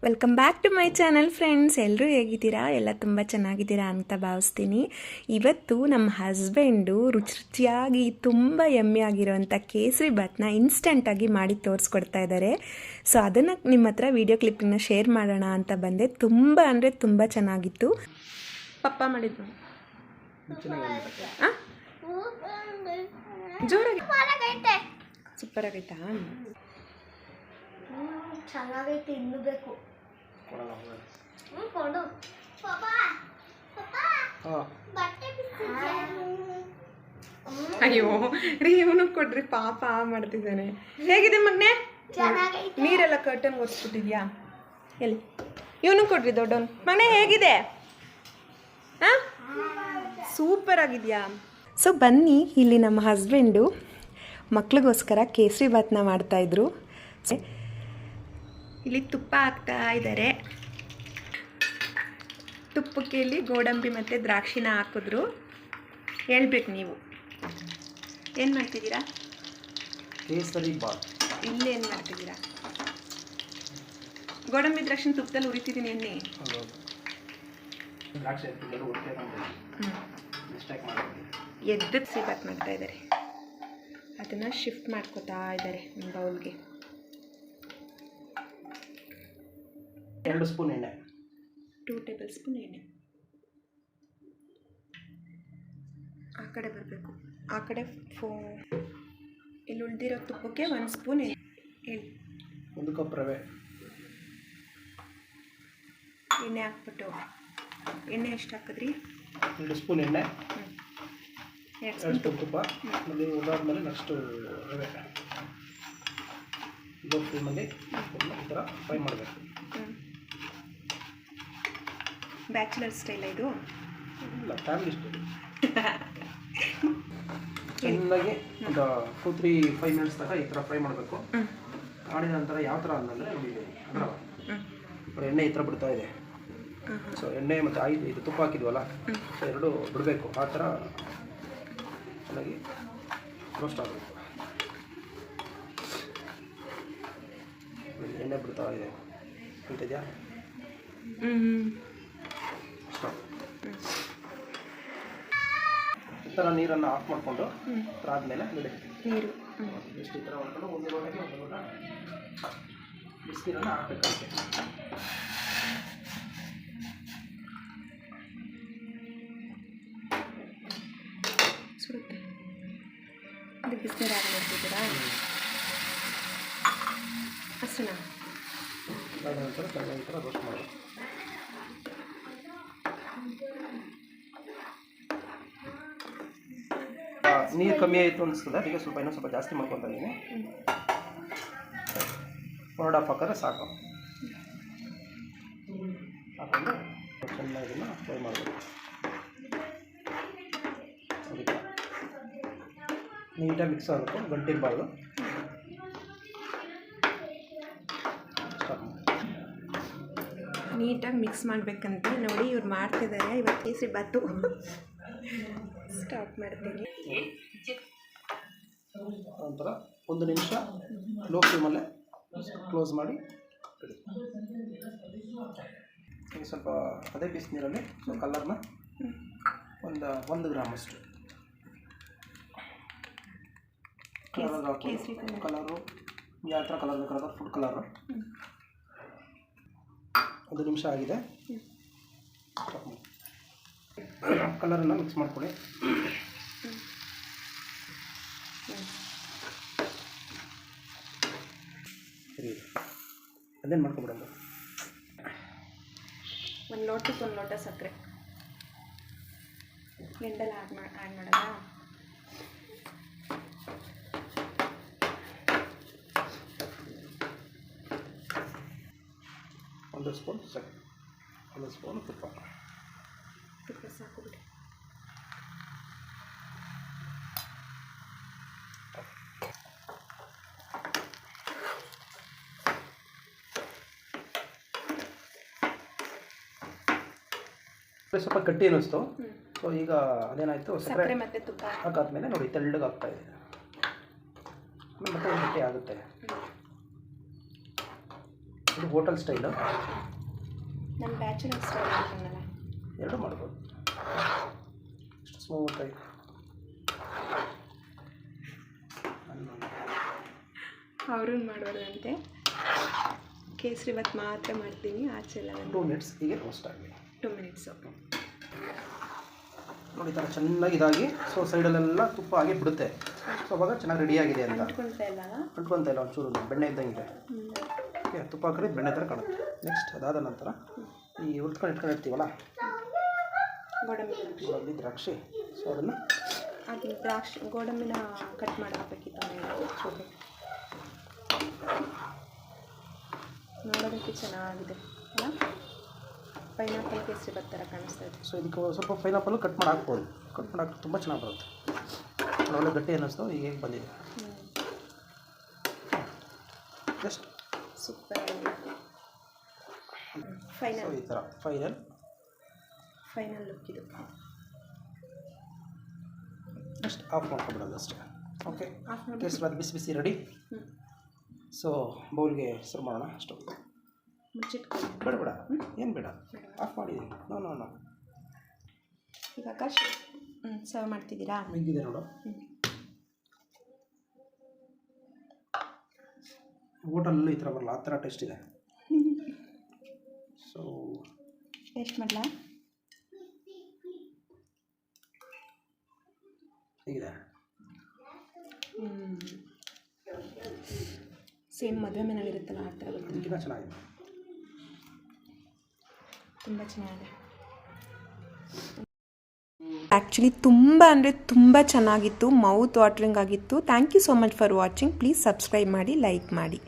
Welcome back to my channel friends. ಎಲ್ಲರೂ ಹೇಗಿದ್ದೀರಾ? ಎಲ್ಲ ತುಂಬ ಚೆನ್ನಾಗಿದ್ದೀರಾ ಅಂತ ಭಾವಿಸ್ತೀನಿ. ಇವತ್ತು ನಮ್ಮ ಹಸ್ಬೆಂಡು ರುಚಿಯಾಗಿ ತುಂಬ ಯಮ್ಮಿ ಆಗಿರೋವಂಥ ಕೇಸರಿ ಬಾತ್ನ ಇನ್ಸ್ಟೆಂಟಾಗಿ ಮಾಡಿ ತೋರಿಸ್ಕೊಡ್ತಾ ಇದ್ದಾರೆ. ಸೊ ಅದನ್ನು ನಿಮ್ಮ ಹತ್ರ ವೀಡಿಯೋ ಕ್ಲಿಪ್ಪಿಂಗ್ನ ಶೇರ್ ಮಾಡೋಣ ಅಂತ ಬಂದೆ. ತುಂಬ ಅಂದರೆ ತುಂಬ ಚೆನ್ನಾಗಿತ್ತು. ಪಪ್ಪ ಮಾಡಿದ್ದು ಜೋರಾಗಿ ಸೂಪರ್ ಆಗೈತಾ? ಚೆನ್ನಾಗೈತೆ, ಇನ್ನೂ ಬೇಕು. ಕೊಡು. ಅಯ್ಯೋ ರೀ, ಇವನು ಕೊಡ್ರಿ, ಪಾಪ ಮಾಡ್ತಿದ್ದಾನೆ. ಹೇಗಿದೆ ಮಗ್ನೆ? ನೀರೆಲ್ಲ ಕರ್ಟನ್ ಒರೆಸ್ಬಿಟ್ಟಿದ್ಯಾ? ಎಲ್ಲಿ ಇವನು ಕೊಡ್ರಿ ದೊಡ್ಡವನು. ಮಗನೇ ಹೇಗಿದೆ? ಹಾಂ, ಸೂಪರ್ ಆಗಿದೆಯಾ? ಸೊ ಬನ್ನಿ, ಇಲ್ಲಿ ನಮ್ಮ ಹಸ್ಬೆಂಡು ಮಕ್ಳಿಗೋಸ್ಕರ ಕೇಸರಿ ಬಾತ್ನ ಮಾಡ್ತಾಯಿದ್ರು. ಇಲ್ಲಿ ತುಪ್ಪ ಹಾಕ್ತಾ ಇದ್ದಾರೆ. ತುಪ್ಪಕ್ಕೆ ಇಲ್ಲಿ ಗೋಡಂಬಿ ಮತ್ತು ದ್ರಾಕ್ಷಿನ ಹಾಕಿದ್ರು. ಹೇಳ್ಬೇಕು ನೀವು ಏನು ಮಾಡ್ತಿದ್ದೀರಾ? ಕೇಸರಿ ಬಾತ್. ಇಲ್ಲಿ ಏನು ಮಾಡ್ತಿದ್ದೀರಾ? ಗೋಡಂಬಿ ದ್ರಾಕ್ಷಿನ ತುಪ್ಪದಲ್ಲಿ ಉರಿತಿದ್ದೀನಿ ಎಣ್ಣೆ. ಎದ್ದಕ್ಕೆ ಬಾತ್ ಮಾಡ್ತಾ ಇದ್ದಾರೆ. ಅದನ್ನು ಶಿಫ್ಟ್ ಮಾಡ್ಕೋತಾ ಇದ್ದಾರೆ ಒಂದು ಬೌಲ್ಗೆ. 2 ಸ್ಪೂನ್ ಎಣ್ಣೆ, 2 ಟೇಬಲ್ ಸ್ಪೂನ್ ಎಣ್ಣೆ. ಆ ಕಡೆ ಬರಬೇಕು, ಆ ಕಡೆ ಇಲ್ಲಿ ಉಳಿದಿರೋ ತುಪ್ಪಕ್ಕೆ 1 ಸ್ಪೂನ್ ಎಣ್ಣೆ. ಹೇಳಿ. 1 ಕಪ್ ರವೆ, ಎಣ್ಣೆ ಹಾಕ್ಬಿಟ್ಟು. ಎಣ್ಣೆ ಎಷ್ಟು ಹಾಕಿದ್ರಿ? 2 ಸ್ಪೂನ್ ಎಣ್ಣೆ, 2 ಸ್ಪೂನ್ ತುಪ್ಪ. ಆಮೇಲೆ ಉದಾದ್ಮೇಲೆ ನೆಕ್ಸ್ಟ್ ರವೆ ಇದು ಫ್ಲೇಮಲ್ಲಿ ಈ ಥರ ಫ್ರೈ ಮಾಡಬೇಕು. ಬ್ಯಾಚುಲರ್ ಸ್ಟೈಲ್ ಇದು? ಇಲ್ಲ, ಫ್ಯಾಮಿಲಿ ಸ್ಟೈಲ್. ಚೆನ್ನಾಗಿ ಒಂದು 2-3-5 ಮಿನಿಟ್ಸ್ ತನಕ ಈ ಥರ ಫ್ರೈ ಮಾಡಬೇಕು. ಮಾಡಿದ ನಂತರ ಯಾವ ಥರ ಅಂದರೆ ನೋಡಿ, ಅದರ ಎಣ್ಣೆ ಈ ಥರ ಬಿಡ್ತಾ ಇದೆ. ಸೊ ಎಣ್ಣೆ ಮತ್ತು ಇದು ತುಪ್ಪ ಹಾಕಿದ್ವಲ್ಲ, ಸೊ ಎರಡು ಬಿಡಬೇಕು. ಆ ಥರ ಚೆನ್ನಾಗಿ ರೋಸ್ಟ್ ಆಗಬೇಕು. ಎಣ್ಣೆ ಬಿಡ್ತಾ ಇದೆ, ಬಿಡ್ತಿದ್ಯಾ? ಈ ಥರ ನೀರನ್ನು ಆಫ್ ಮಾಡಿಕೊಂಡು ಆದಮೇಲೆ ಬಿಡಿ ನೀರು ಎಷ್ಟು ಈ ಥರ ಮಾಡ್ಕೊಂಡು 1 ಲೋಟಕ್ಕೆ 1 ಲೋಟ ಬಿಸಿನೀರನ್ನು ಹಾಕಬೇಕಾಗುತ್ತೆ. ಸುರುತ್ತೆ. ಅದು ಬಿಸಿನೀರು ಆಗಿ ನೋಡ್ತಿದ್ದೀರಾ? ಅಷ್ಟೇನಾ? ಅದಾದ ನಂತರ ಚೆನ್ನಾಗಿ ಈ ಥರ ರೋಸ್ಟ್ ಮಾಡಬೇಕು. ನೀರು ಕಮ್ಮಿ ಆಯಿತು ಅನಿಸ್ತದೆ, ಅದಕ್ಕೆ ಇನ್ನೂ ಸ್ವಲ್ಪ ಜಾಸ್ತಿ ಮಾಡ್ಕೊತಾ ಇದ್ದೀನಿ. 1.5 ಹಾಕಿದ್ರೆ ಸಾಕು. ಹಾಕೊಂಡು ಚೆನ್ನಾಗಿ ಇದನ್ನು ಫ್ರೈ ಮಾಡಬೇಕು. ನೀಟಾಗಿ ಮಿಕ್ಸ್ ಆಗಬೇಕು, ಗಂಟಿರಬಾರ್ದು. ನೀಟಾಗಿ ಮಿಕ್ಸ್ ಮಾಡಬೇಕಂತ ನೋಡಿ ಇವ್ರು ಮಾಡ್ತಿದ್ದಾರೆ. ಇವತ್ತು ಕೇಸರಿ ಬಾತು ಸ್ಟಾರ್ಟ್ ಮಾಡ್ತೀನಿ. ನಂತರ 1 ನಿಮಿಷ ಲೋ ಫ್ಲೇಮಲ್ಲೇ ಕ್ಲೋಸ್ ಮಾಡಿ ಇಡಿ. ಸ್ವಲ್ಪ ಅದೇ ಬಿಸಿನೀರಲ್ಲಿ ಸ್ವಲ್ಪ ಕಲರ್ನ 1 ಗ್ರಾಮ್ ಅಷ್ಟು ಕಲರ್ ಹಾಕಿ. ಕಲರು ಯಾವ ಥರ ಕಲರ್ ಬೇಕಾದ್ರೆ ಫುಡ್ ಕಲರು. 1 ನಿಮಿಷ ಆಗಿದೆ. ಕಲರನ್ನು ಮಿಕ್ಸ್ ಮಾಡ್ಕೊಳ್ಳಿ. ಸರಿ, ಅದೇನು ಮಾಡ್ಕೊಬಿಡೋದು. 1 ಲೋಟಕ್ಕೆ 1 ಲೋಟ ಸಕ್ಕರೆ ಎಂಡೆಲ್ಲ ಆ್ಯಡ್ ಮಾಡೋದಾ? ಒಂದು ಸ್ಪೂನ್ ಸಕ್ಕರೆ, 1 ಸ್ಪೂನ್ ತುಪ್ಪ ಸಾಕು ಬಿಡಿ. ಸ್ವಲ್ಪ ಗಟ್ಟಿ ಅನ್ನಿಸ್ತು. ಸೊ ಈಗ ಅದೇನಾಯಿತು, ಸಕ್ಕರೆ ಮತ್ತು ತುಪ್ಪ ಹಾಕಾದ್ಮೇಲೆ ನೋಡಿ ತೆಳ್ಳಗೆ ಆಗ್ತಾ ಇದೆ. ಆಮೇಲೆ ಮತ್ತೆ ಗಟ್ಟಿ ಆಗುತ್ತೆ. ಇದು ಹೋಟೆಲ್ ಸ್ಟೈಲು, ನಮ್ಮ ಬ್ಯಾಚುಲರ್ ಸ್ಟೈಲ್ ಅಂತಂದಲ್ಲ, ಎರಡೂ ಮಾಡ್ಬೋದು. ಇಷ್ಟು ಸ್ಮೂತಾಗಿ ಅವ್ರನ್ನ ಮಾಡಬಾರ್ದಂತೆ. ಕೇಸರಿ ಬಾತ್ ಮಾತ್ರ ಮಾಡ್ತೀನಿ, ಆಚೆ ಎಲ್ಲ 2 ಮಿನಿಟ್ಸ್ ಹೀಗೆ ರೋಸ್ಟ್ ಆಗಲಿ. 2 ಮಿನಿಟ್ಸು. ನೋಡಿ ಈ ಥರ ಚೆನ್ನಾಗಿ ಇದಾಗಿ, ಸೊ ಸೈಡಲ್ಲೆಲ್ಲ ತುಪ್ಪ ಆಗಿ ಬಿಡುತ್ತೆ. ಸೊ ಅವಾಗ ಚೆನ್ನಾಗಿ ರೆಡಿಯಾಗಿದೆ ಅಂತ ಅಂಟ್ಕೊಳ್ತಾ ಇಲ್ಲ, ಅಂಟ್ಕೊತ ಇಲ್ಲ, ಒಂಚೂರು ಬೆಣ್ಣೆ ಇದ್ದಂಗೆ. ಓಕೆ, ತುಪ್ಪ ಹಾಕಿದ್ರೆ ಬೆಣ್ಣೆ ಥರ ಕಾಣುತ್ತೆ. ನೆಕ್ಸ್ಟ್ ಅದಾದ ನಂತರ ಈ ಹುರ್ಕೊಂಡು ಇಟ್ಕೊಂಡಿರ್ತೀವಲ್ಲ ಗೋಡಂಬಿ ದ್ರಾಕ್ಷಿ, ಸೊ ಅದನ್ನು ಅದು ದ್ರಾಕ್ಷಿ ಗೋಡಂಬಿನ ಕಟ್ ಮಾಡಿ ಹಾಕಬೇಕಿತ್ತು. ನೋಡೋದಕ್ಕೆ ಚೆನ್ನಾಗಿದೆ ಅಲ್ಲ, ಪೈನಾಪಲ್ ಕೇಸರಿ ಬಾತ್ ಥರ ಕಾಣಿಸ್ತಾ ಇದೆ. ಸೊ ಇದಕ್ಕೆ ಸ್ವಲ್ಪ ಪೈನಾಪಲ್ ಕಟ್ ಮಾಡಿ ಹಾಕ್ಬೋದು. ಕಟ್ ಮಾಡಿ ಹಾಕಿ ತುಂಬ ಚೆನ್ನಾಗಿ ಬರುತ್ತೆ. ಒಳ್ಳೆ ಗಟ್ಟಿ ಅನ್ನಿಸ್ತು, ಈಗ ಹೇಗೆ ಬಂದಿದೆ ಜಸ್ಟ್ ಸೂಪರ್ ಆಗಿದೆ. ಫೈನಲ್, ಈ ಥರ ಫೈನಲ್ ಲುಕ್ ಇದು. ಜಸ್ಟ್ ಆಫ್ ಮಾಡ್ಕೊಬಿಡೋದು ಅಷ್ಟೇ. ಓಕೆ, ಆಫ್ ಮಾಡಿ ಕೇಸರಿ ಬಾತ್ ಬಿಸಿ ಬಿಸಿ ರೆಡಿ. ಸೊ ಬೌಲ್ಗೆ ಸರ್ವ್ ಮಾಡೋಣ. ಸ್ಟವ್ ಮುಚ್ಚಿಟ್ಕೊಳ್ಳಿ. ಬೇಡ ಏನು ಬೇಡ, ಆಫ್ ಮಾಡಿದ್ದೀನಿ. ನೋ ಇವಾಗ ಸರ್ವ್ ಮಾಡ್ತಿದ್ದೀರಾ? ಹಿಂಗಿದೆ ನೋಡು. ಹೋಟೆಲಲ್ಲೂ ಈ ಥರ ಬರಲ್ಲ, ಆ ಥರ ಟೇಸ್ಟ್ ಇದೆ. ಸೊ ಟೇಸ್ಟ್ ಮಾಡಲಾ? ಹೇಗಿದೆ? ಸೇಮ್ ಮದುವೆ ಮನೇಲಿ ಇರುತ್ತಲ್ಲ ಆ ಥರ ಬರ್ತದೆ. ಇದಕ್ಕಿಂತ ಚೆನ್ನಾಗಿದೆ, ತುಂಬ ಚೆನ್ನಾಗಿದೆ. ಆ್ಯಕ್ಚುಲಿ ತುಂಬ ಅಂದರೆ ತುಂಬ ಚೆನ್ನಾಗಿತ್ತು, ಮೌತ್ ವಾಟ್ರಿಂಗ್ ಆಗಿತ್ತು. Thank you so much for watching. Please subscribe ಮಾಡಿ, ಲೈಕ್ ಮಾಡಿ.